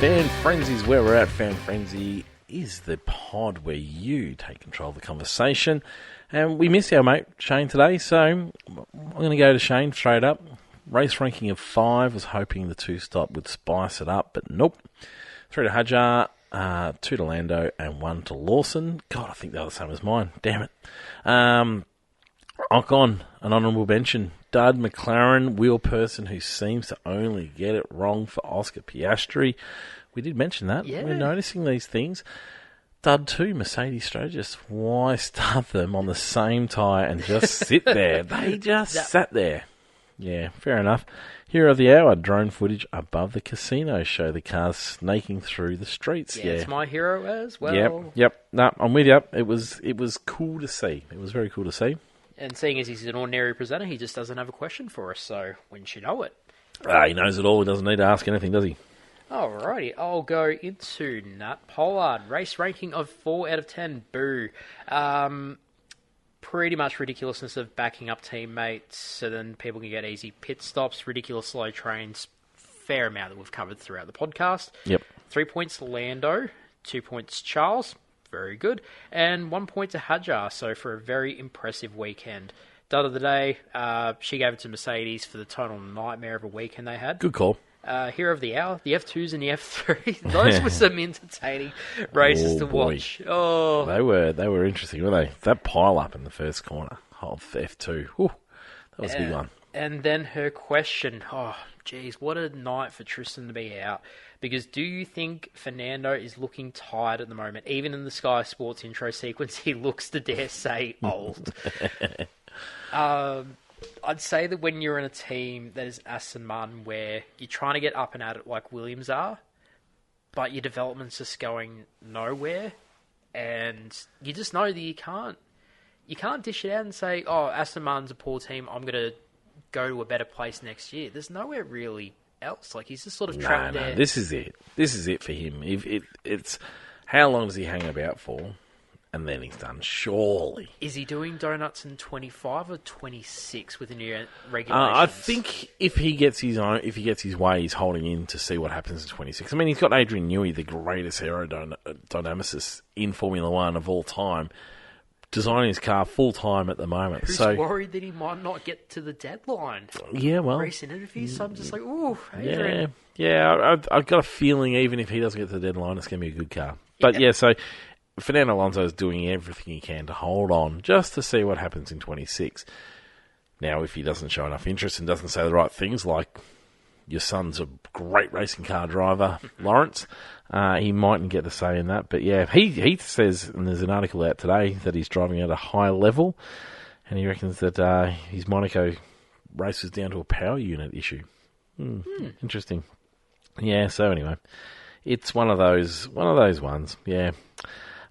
Fan Frenzy's where we're at. Fan Frenzy is the pod where you take control of the conversation. And we missed our mate Shane today, so I'm going to go to Shane straight up. Race ranking of 5, was hoping the 2-stop would spice it up, but nope. 3 to Hadjar, 2 to Lando, and 1 to Lawson. God, I think they were the same as mine. Damn it. Ocon, an honourable mention. Dud McLaren, wheel person who seems to only get it wrong for Oscar Piastri. We did mention that. Yeah. We're noticing these things. Dud 2, Mercedes strategist. Why start them on the same tyre and just sit there? They just sat there. Yeah, fair enough. Hero of the hour, drone footage above the casino show the cars snaking through the streets. Yeah, it's my hero as well. Yep. No, I'm with you. It was cool to see. It was very cool to see. And seeing as he's an ordinary presenter, he just doesn't have a question for us, so wouldn't you know it? He knows it all. He doesn't need to ask anything, does he? Alrighty, I'll go into Nat Pollard. Race ranking of 4 out of 10. Boo. Pretty much ridiculousness of backing up teammates so then people can get easy pit stops, ridiculous slow trains, fair amount that we've covered throughout the podcast. Yep. 3 points Lando, 2 points Charles, very good, and 1 point to Hadjar, so for a very impressive weekend. Dud of the day, she gave it to Mercedes for the total nightmare of a weekend they had. Good call. Hero of the hour, the F2s and the F3. Those were some entertaining races to watch. Oh, they were interesting, weren't they? That pile up in the first corner of F2. Whew, that was a big one. And then her question. Oh, geez, what a night for Tristan to be out. Because do you think Fernando is looking tired at the moment? Even in the Sky Sports intro sequence, he looks, to dare say, old. I'd say that when you're in a team that is Aston Martin where you're trying to get up and at it like Williams are, but your development's just going nowhere, and you just know that you can't dish it out and say, oh, Aston Martin's a poor team, I'm going to go to a better place next year. There's nowhere really else. Like, he's just sort of trapped there. This is it. This is it for him. It's how long does he hang about for? And then he's done, surely. Is he doing donuts in 25 or 26 with the new regulations? I think if he gets his way, he's holding in to see what happens in 26. I mean, he's got Adrian Newey, the greatest aerodynamicist in Formula One of all time, designing his car full time at the moment. Who's so worried that he might not get to the deadline? Yeah, well, recent interviews. So I'm just like, ooh, Adrian. Yeah. I've got a feeling even if he doesn't get to the deadline, it's going to be a good car. But so Fernando Alonso is doing everything he can to hold on just to see what happens in 26. Now, if he doesn't show enough interest and doesn't say the right things, like your son's a great racing car driver, Lawrence, he mightn't get the say in that. But yeah, he says, and there's an article out today, that he's driving at a high level, and he reckons that his Monaco race was down to a power unit issue. Interesting. Yeah, so anyway, it's one of those ones, yeah.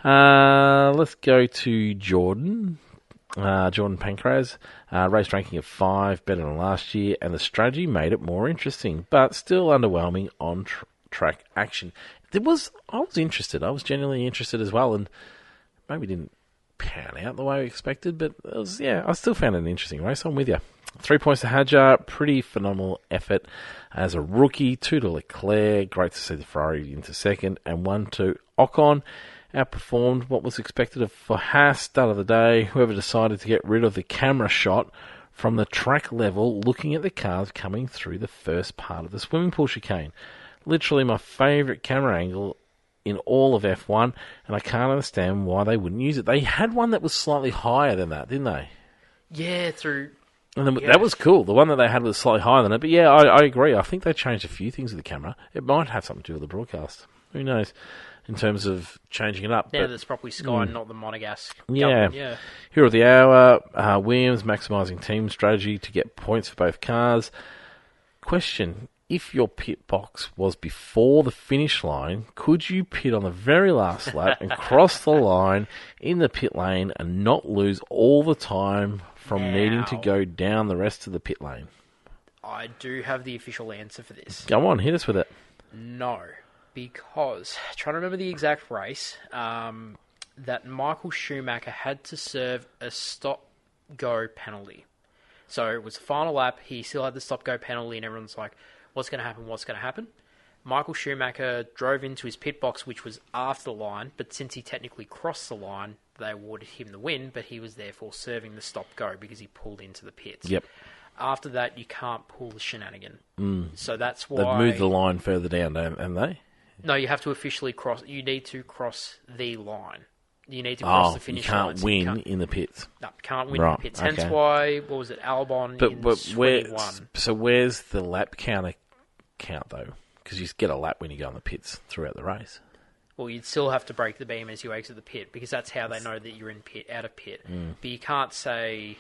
Let's go to Jordan. Jordan Pancraz. Race ranking of 5, better than last year, and the strategy made it more interesting, but still underwhelming on track action. I was interested. I was genuinely interested as well, and maybe didn't pan out the way we expected, but I still found it an interesting race. I'm with you. 3 points to Hadjar, pretty phenomenal effort as a rookie. 2 to Leclerc, great to see the Ferrari into second, and 1 to Ocon. Outperformed what was expected of for Haas. Start of the day, whoever decided to get rid of the camera shot from the track level, looking at the cars coming through the first part of the swimming pool chicane. Literally my favourite camera angle in all of F1, and I can't understand why they wouldn't use it. They had one that was slightly higher than that, didn't they? Yeah, And that was cool. The one that they had was slightly higher than it. But yeah, I agree. I think they changed a few things with the camera. It might have something to do with the broadcast. Who knows? In terms of changing it up. Now that's probably Sky, not the Monegasque. Yeah. Hero of the hour, Williams maximising team strategy to get points for both cars. Question, if your pit box was before the finish line, could you pit on the very last lap and cross the line in the pit lane and not lose all the time from needing to go down the rest of the pit lane? I do have the official answer for this. Go on, hit us with it. No. Because, trying to remember the exact race, that Michael Schumacher had to serve a stop-go penalty. So it was the final lap, he still had the stop-go penalty, and everyone's like, what's going to happen? Michael Schumacher drove into his pit box, which was after the line, but since he technically crossed the line, they awarded him the win, but he was therefore serving the stop-go because he pulled into the pits. Yep. After that, you can't pull the shenanigan. So that's They've why... moved the line further down, haven't they? No, you have to officially cross... You need to cross the line. You need to cross the finish line. You can't win in the pits. No, can't win in the pits. Hence okay. why, what was it, Albon in 21. So where's the lap counter count, though? Because you get a lap when you go on the pits throughout the race. Well, you'd still have to break the beam as you exit the pit, because that's how they know that you're in pit, out of pit. But you can't say...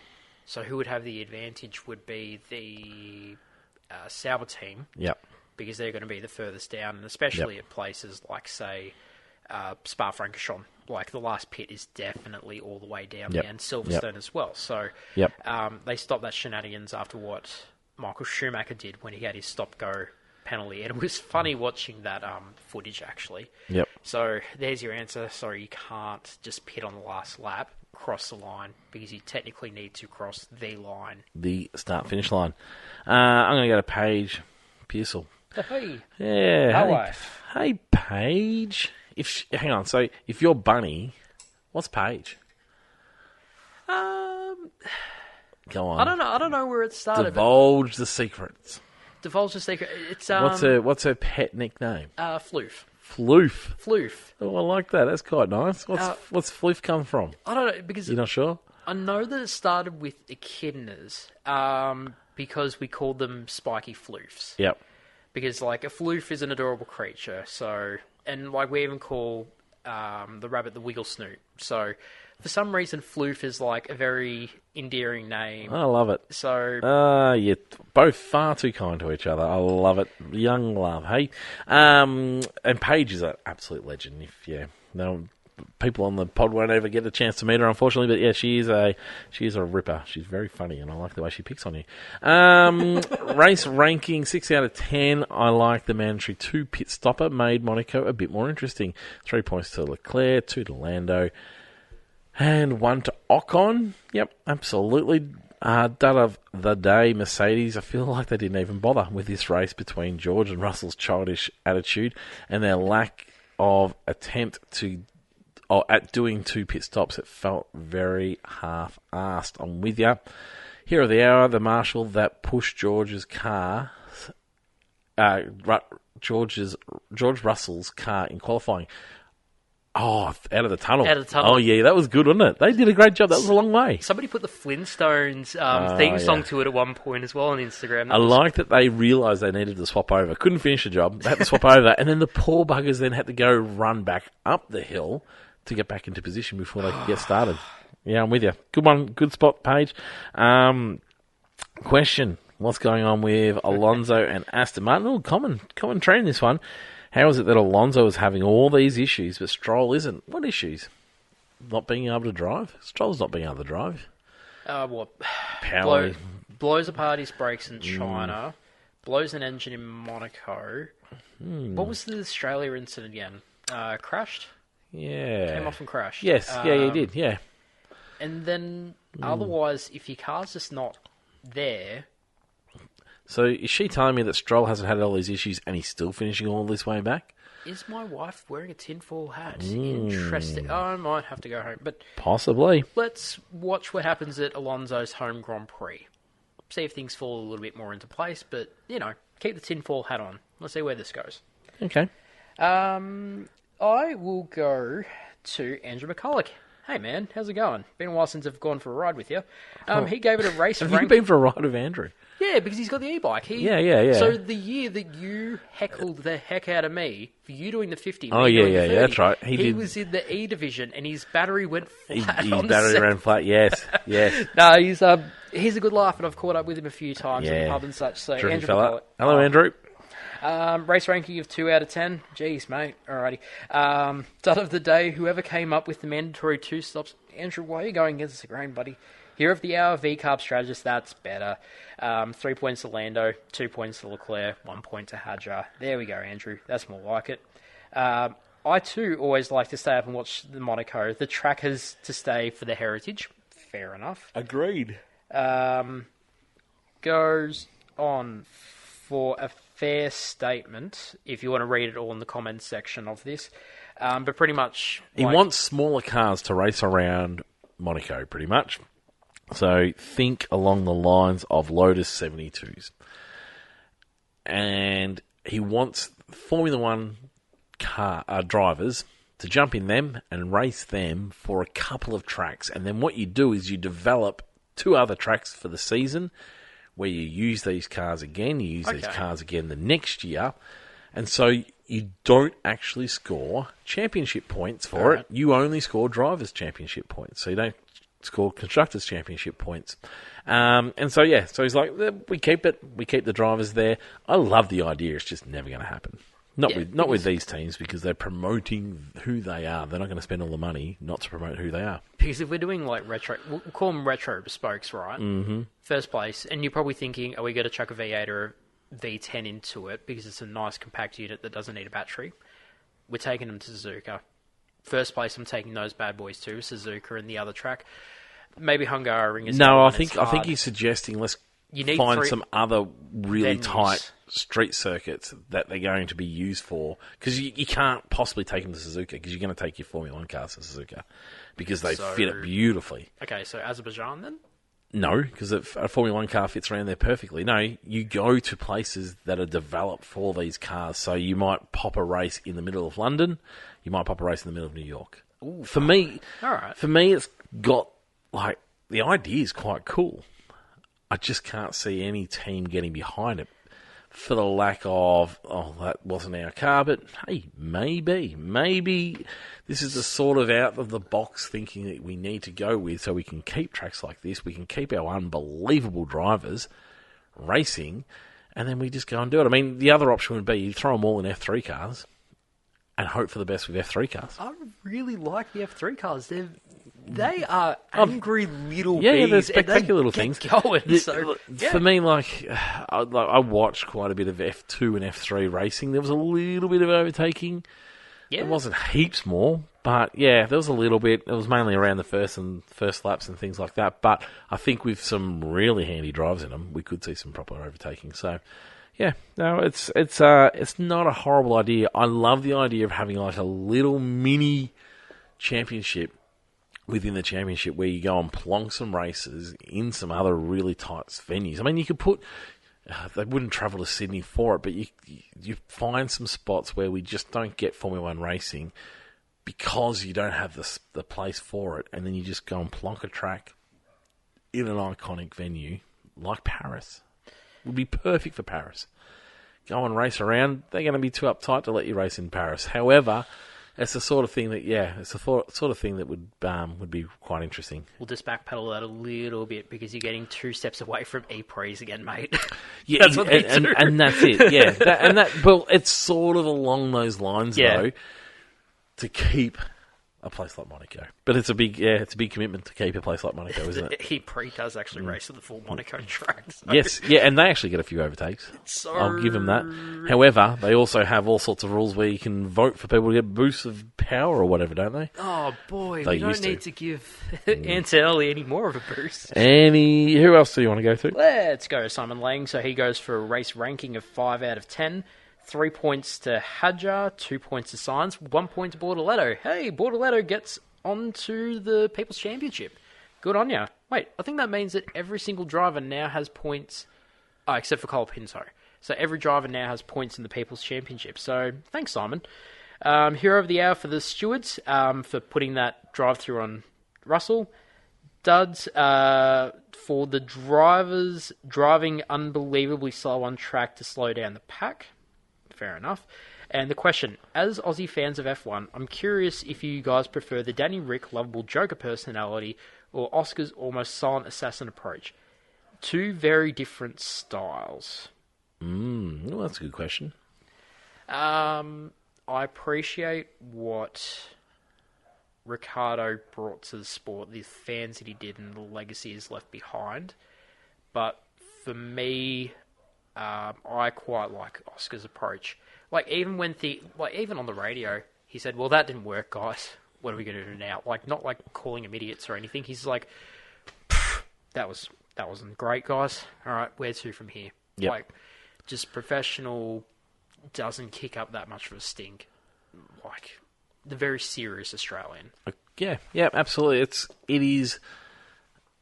So who would have the advantage would be the Sauber team. Yep. Because they're going to be the furthest down, and especially at places like, say, Spa-Francorchamps. Like, the last pit is definitely all the way down there, and Silverstone as well. So they stopped that shenanigans after what Michael Schumacher did when he had his stop-go penalty. And it was funny watching that footage, actually. Yep. So there's your answer. Sorry, you can't just pit on the last lap, cross the line, because you technically need to cross the line. The start-finish line. I'm going to go to Paige Pearsall. Hey. Yeah. My wife. Hey, Paige. Hang on. So, if you're Bunny, what's Paige? Go on. I don't know where it started. Divulge the secrets. Divulge the secret. It's What's her pet nickname? Floof. Floof. Floof. Oh, I like that. That's quite nice. What's Floof come from? I don't know, because You're not sure? I know that it started with echidnas, because we called them spiky floofs. Yep. Because, like, a floof is an adorable creature, so... And, like, we even call the rabbit the wiggle snoot. So, for some reason, floof is, like, a very endearing name. I love it. So... you're both far too kind to each other. I love it. Young love, hey? And Paige is an absolute legend. People on the pod won't ever get a chance to meet her, unfortunately, but yeah, she is a ripper. She's very funny, and I like the way she picks on you. Race ranking, 6 out of 10. I like the mandatory 2 pit stopper, made Monaco a bit more interesting. 3 points to Leclerc, 2 to Lando, and 1 to Ocon. Yep, absolutely. Dud of the day, Mercedes. I feel like they didn't even bother with this race between George and Russell's childish attitude and their lack of attempt at doing 2 pit stops. It felt very half-assed. I'm with you. Hero of the hour, the marshal that pushed George Russell's car in qualifying. Oh, out of the tunnel. Out of the tunnel. Oh, yeah, that was good, wasn't it? They did a great job. That was a long way. Somebody put the Flintstones theme song to it at one point as well on Instagram. I like that they realised they needed to swap over. Couldn't finish the job. They had to swap over. And then the poor buggers then had to go run back up the hill to get back into position before they could get started. Yeah, I'm with you. Good one. Good spot, Paige. Question. What's going on with Alonso and Aston Martin? Oh, common trend, this one. How is it that Alonso is having all these issues, but Stroll isn't? What issues? Not being able to drive? Stroll's not being able to drive. What? Power. Blows apart his brakes in China. Blows an engine in Monaco. What was the Australia incident again? Crashed? Yeah. Came off and crashed. Yes, he did, yeah. And then, otherwise, if your car's just not there... So, is she telling me that Stroll hasn't had all these issues and he's still finishing all this way back? Is my wife wearing a tinfoil hat? Interesting. I might have to go home. But possibly. Let's watch what happens at Alonso's home Grand Prix. See if things fall a little bit more into place. But, keep the tinfoil hat on. Let's see where this goes. Okay. I will go to Andrew McCulloch. Hey, man, how's it going? Been a while since I've gone for a ride with you. He gave it a race rank. Have you been for a ride with Andrew? Yeah, because he's got the e-bike. Yeah. So the year that you heckled the heck out of me for you doing the 50, oh yeah, that's right. He was in the E division and his battery went flat. His battery ran flat. Yes. No, he's a good laugh, and I've caught up with him a few times in the pub and such. So Terrific Andrew fella. Hello, Andrew. Race ranking of 2 out of 10. Jeez, mate. Alrighty. Start of the day. Whoever came up with the mandatory 2 stops. Andrew, why are you going against the grain, buddy? Hero of the hour, V-Carb strategist, that's better. 3 points to Lando, 2 points to Leclerc, 1 point to Hadjar. There we go, Andrew. That's more like it. I, too, always like to stay up and watch the Monaco. The track has to stay for the heritage. Fair enough. Agreed. Goes on for a fair statement if you want to read it all in the comments section of this. But pretty much... He wants smaller cars to race around Monaco, pretty much. So think along the lines of Lotus 72s. And he wants Formula One drivers to jump in them and race them for a couple of tracks. And then what you do is you develop 2 other tracks for the season where you use these cars again. You use these cars again the next year. And so you don't actually score championship points for it. You only score drivers' championship points. So you don't score constructors' championship points. And so he's like, we keep it. We keep the drivers there. I love the idea. It's just never going to happen. Not with these teams, because they're promoting who they are. They're not going to spend all the money not to promote who they are. Because if we're doing like retro, we'll call them retro bespokes, right? Mm-hmm. First place, and you're probably thinking, are we going to chuck a V8 or a V10 into it because it's a nice compact unit that doesn't need a battery? We're taking them to Suzuka. First place, I'm taking those bad boys too, Suzuka and the other track. Maybe Hungaroring is... No, I think he's suggesting let's find some other really tight street circuits that they're going to be used for. Because you can't possibly take them to Suzuka, because you're going to take your Formula 1 cars to Suzuka, because they fit it beautifully. Okay, so Azerbaijan then? No, because a Formula 1 car fits around there perfectly. No, you go to places that are developed for these cars. So you might pop a race in the middle of London, you might pop a race in the middle of New York. Ooh, for me, it's got... Like, the idea is quite cool. I just can't see any team getting behind it for the lack of, that wasn't our car, but hey, maybe this is the sort of out-of-the-box thinking that we need to go with so we can keep tracks like this, we can keep our unbelievable drivers racing, and then we just go and do it. I mean, the other option would be you throw them all in F3 cars and hope for the best with F3 cars. I really like the F3 cars. They are angry little bees. Yeah, they're spectacular little things. Going, For me, I watched quite a bit of F2 and F3 racing. There was a little bit of overtaking. Yeah. It wasn't heaps more, but yeah, there was a little bit. It was mainly around the first laps and things like that. But I think with some really handy drives in them, we could see some proper overtaking. So, yeah, no, it's not a horrible idea. I love the idea of having like a little mini championship within the championship where you go and plonk some races in some other really tight venues. I mean, you could put... they wouldn't travel to Sydney for it, but you find some spots where we just don't get Formula 1 racing because you don't have the place for it, and then you just go and plonk a track in an iconic venue like Paris. It would be perfect for Paris. Go and race around. They're going to be too uptight to let you race in Paris. However... it's the sort of thing that would be quite interesting. We'll just backpedal that a little bit because you're getting 2 steps away from E-Prees again, mate. Yeah, that's what they do. And that's it. Yeah, well, it's sort of along those lines though, to keep a place like Monaco. But it's a big commitment to keep a place like Monaco, isn't it? E-Pre does actually race at the full Monaco track. So. Yes, yeah, and they actually get a few overtakes. I'll give them that. However, they also have all sorts of rules where you can vote for people to get boosts of power or whatever, don't they? Oh boy, we don't need to give Antonelli any more of a boost. Who else do you want to go to? Let's go Simon Lang. So he goes for a race ranking of 5 out of 10. 3 points to Hadjar, 2 points to Sainz, 1 point to Bortoletto. Hey, Bortoletto gets onto the People's Championship. Good on ya. Wait, I think that means that every single driver now has points, except for Cole Pinto. So every driver now has points in the People's Championship. So thanks, Simon. Hero of the Hour for the stewards for putting that drive-through on Russell. Duds for the drivers driving unbelievably slow on track to slow down the pack. Fair enough. And the question, as Aussie fans of F1, I'm curious if you guys prefer the Danny Rick lovable Joker personality or Oscar's almost silent assassin approach. 2 very different styles. Well, that's a good question. I appreciate what Ricciardo brought to the sport, the fans that he did, and the legacy he's left behind. But for me... I quite like Oscar's approach. Like even even on the radio, he said, "Well, that didn't work, guys. What are we going to do now?" Like not like calling him idiots or anything. He's like, "That wasn't great, guys. All right, where to from here?" Yep. Like just professional, doesn't kick up that much of a stink. Like, the very serious Australian. Yeah, absolutely. It is.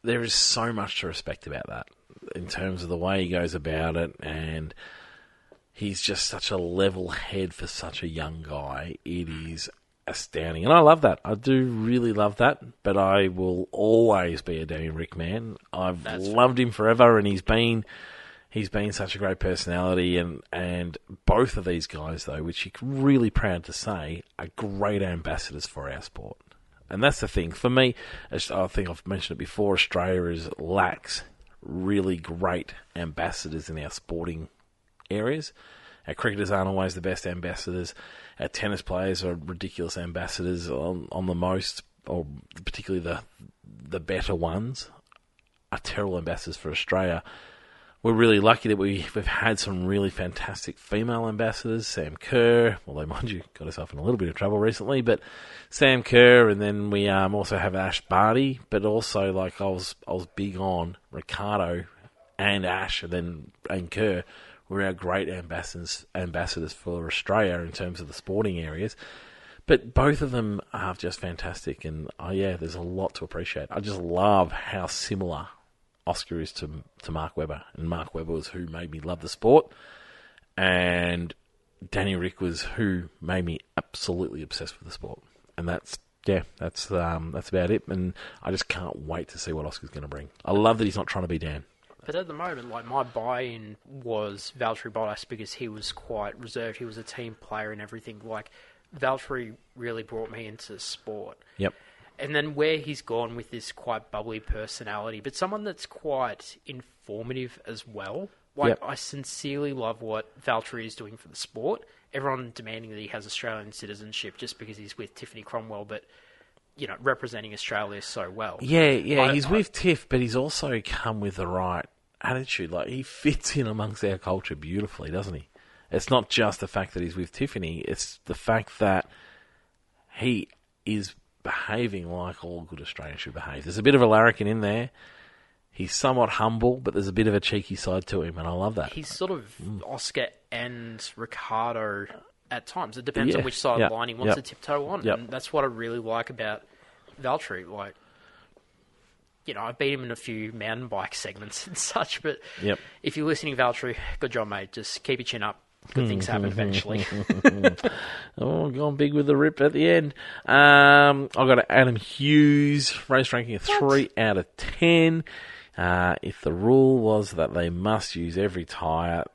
There is so much to respect about that in terms of the way he goes about it, and he's just such a level head for such a young guy. It is astounding, and I love that. I do really love that, but I will always be a Danny Rick man. I've loved him forever, and he's been such a great personality, and both of these guys, though, which you're really proud to say, are great ambassadors for our sport. And that's the thing. For me, I think I've mentioned it before, Australia lacks really great ambassadors in our sporting areas. Our cricketers aren't always the best ambassadors. Our tennis players are ridiculous ambassadors on the most, or particularly the better ones, are terrible ambassadors for Australia. We're really lucky that we've had some really fantastic female ambassadors. Sam Kerr, although, mind you, got herself in a little bit of trouble recently, but Sam Kerr, and then we also have Ash Barty, but also, like, I was big on Ricardo and Ash, and Kerr were our great ambassadors for Australia in terms of the sporting areas. But both of them are just fantastic, and there's a lot to appreciate. I just love how similar Oscar is to Mark Webber, and Mark Webber was who made me love the sport, and Danny Rick was who made me absolutely obsessed with the sport, and that's about it. And I just can't wait to see what Oscar's going to bring. I love that he's not trying to be Dan. But at the moment, like, my buy-in was Valtteri Bottas because he was quite reserved. He was a team player and everything. Like, Valtteri really brought me into sport. Yep. And then where he's gone with this quite bubbly personality, but someone that's quite informative as well. Like, Yep. I sincerely love what Valtteri is doing for the sport. Everyone demanding that he has Australian citizenship just because he's with Tiffany Cromwell, but, you know, representing Australia so well. Yeah, he's with Tiff, but he's also come with the right attitude. Like, he fits in amongst our culture beautifully, doesn't he? It's not just the fact that he's with Tiffany, it's the fact that he is behaving like all good Australians should behave. There's a bit of a larrikin in there. He's somewhat humble, but there's a bit of a cheeky side to him, and I love that. He's sort of Oscar and Ricardo at times. It depends on which side of the line he wants to tiptoe on, and that's what I really like about Valtteri. Like, you know, I beat him in a few mountain bike segments and such, but if you're listening, Valtteri, good job, mate. Just keep your chin up. Good things happen eventually. Gone big with the rip at the end. I've got Adam Hughes, race ranking of 3 out of 10. If the rule was that they must use every tyre,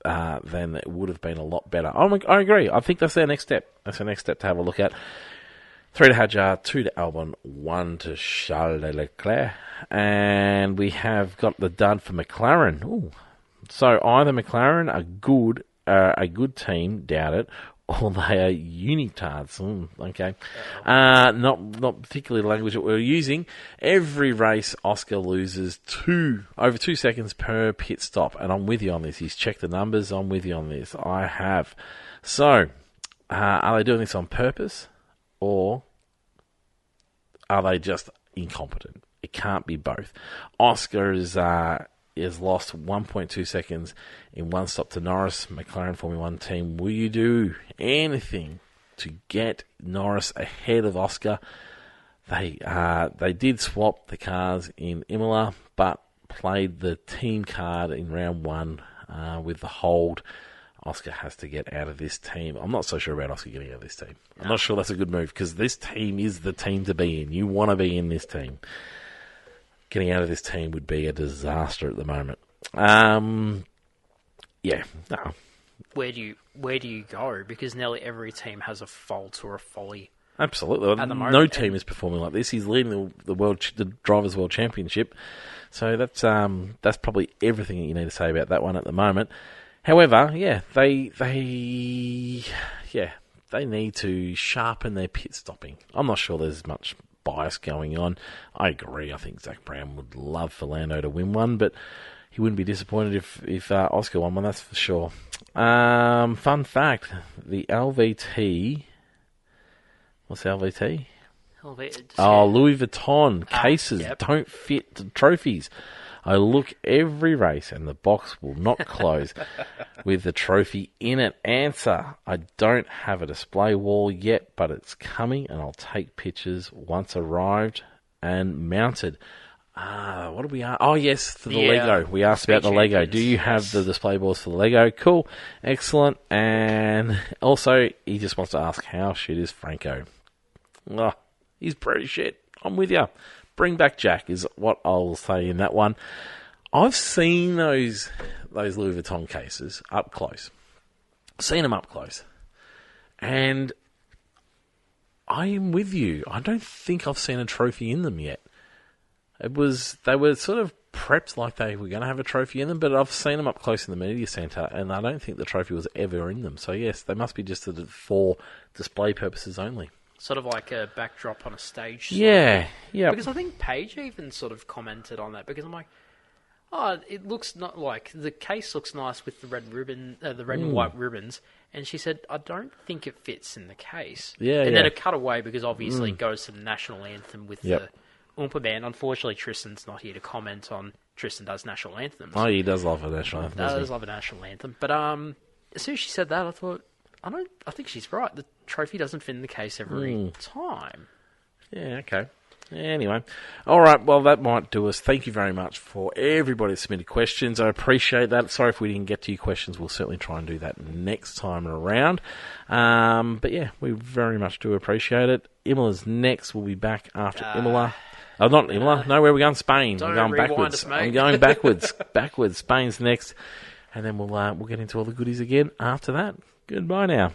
then it would have been a lot better. I agree. I think that's their next step. That's their next step to have a look at. 3 to Hadjar, 2 to Albon, 1 to Charles Leclerc. And we have got the dud for McLaren. Ooh. So either McLaren are a good team, doubt it, or they are unitards. Okay. Not particularly the language that we're using. Every race, Oscar loses over 2 seconds per pit stop. And I'm with you on this. He's checked the numbers. I'm with you on this. I have. So, are they doing this on purpose, or are they just incompetent? It can't be both. Oscar is lost 1.2 seconds in one stop to Norris, McLaren Formula 1 team. Will you do anything to get Norris ahead of Oscar? They did swap the cars in Imola, but played the team card in round 1 with the hold. Oscar has to get out of this team. I'm not so sure about Oscar getting out of this team. I'm not sure that's a good move, because this team is the team to be in. You want to be in this team. Getting out of this team would be a disaster at the moment. No. Where do you go? Because nearly every team has a fault or a folly. Absolutely. At the moment, no team is performing like this. He's leading the Drivers' World Championship. So that's probably everything that you need to say about that one at the moment. However, they need to sharpen their pit stopping. I'm not sure there's much bias going on. I agree. I think Zach Brown would love for Lando to win one, but he wouldn't be disappointed if Oscar won one, that's for sure. Fun fact, the LVT... What's the LVT? Louis Vuitton cases don't fit the trophies. I look every race and the box will not close with the trophy in it. Answer, I don't have a display wall yet, but it's coming and I'll take pictures once arrived and mounted. What did we ask? Oh, yes, for the Lego. We asked about the Lego. Do you have the display balls for the Lego? Cool. Excellent. And also, he just wants to ask, how shit is Franco? Oh, he's pretty shit. I'm with you. Bring back Jack is what I'll say in that one. I've seen those Louis Vuitton cases up close. Seen them up close. And I am with you. I don't think I've seen a trophy in them yet. They were sort of prepped like they were going to have a trophy in them, but I've seen them up close in the media centre, and I don't think the trophy was ever in them. So yes, they must be just for display purposes only. Sort of like a backdrop on a stage. Yeah. Because I think Paige even sort of commented on that, because I'm like, oh, it looks not like the case looks nice with the red ribbon, the red and white ribbons, and she said, I don't think it fits in the case. And then it cut away because obviously it goes to the national anthem with the Oompa Band. Unfortunately, Tristan's not here to comment on. Tristan does national anthems. Oh, he does love a national anthem. Does love a national anthem. But as soon as she said that, I thought, I think she's right. The trophy doesn't fit in the case every time. Yeah, okay. Anyway. All right, well, that might do us. Thank you very much for everybody that submitted questions. I appreciate that. Sorry if we didn't get to your questions. We'll certainly try and do that next time around. But yeah, we very much do appreciate it. Imola's next. We'll be back after Imola. Oh, not Imola. No, where are we going? Spain. Don't We're going rewind backwards. us, mate. I'm going backwards. Backwards. Spain's next. And then we'll get into all the goodies again after that. Goodbye now.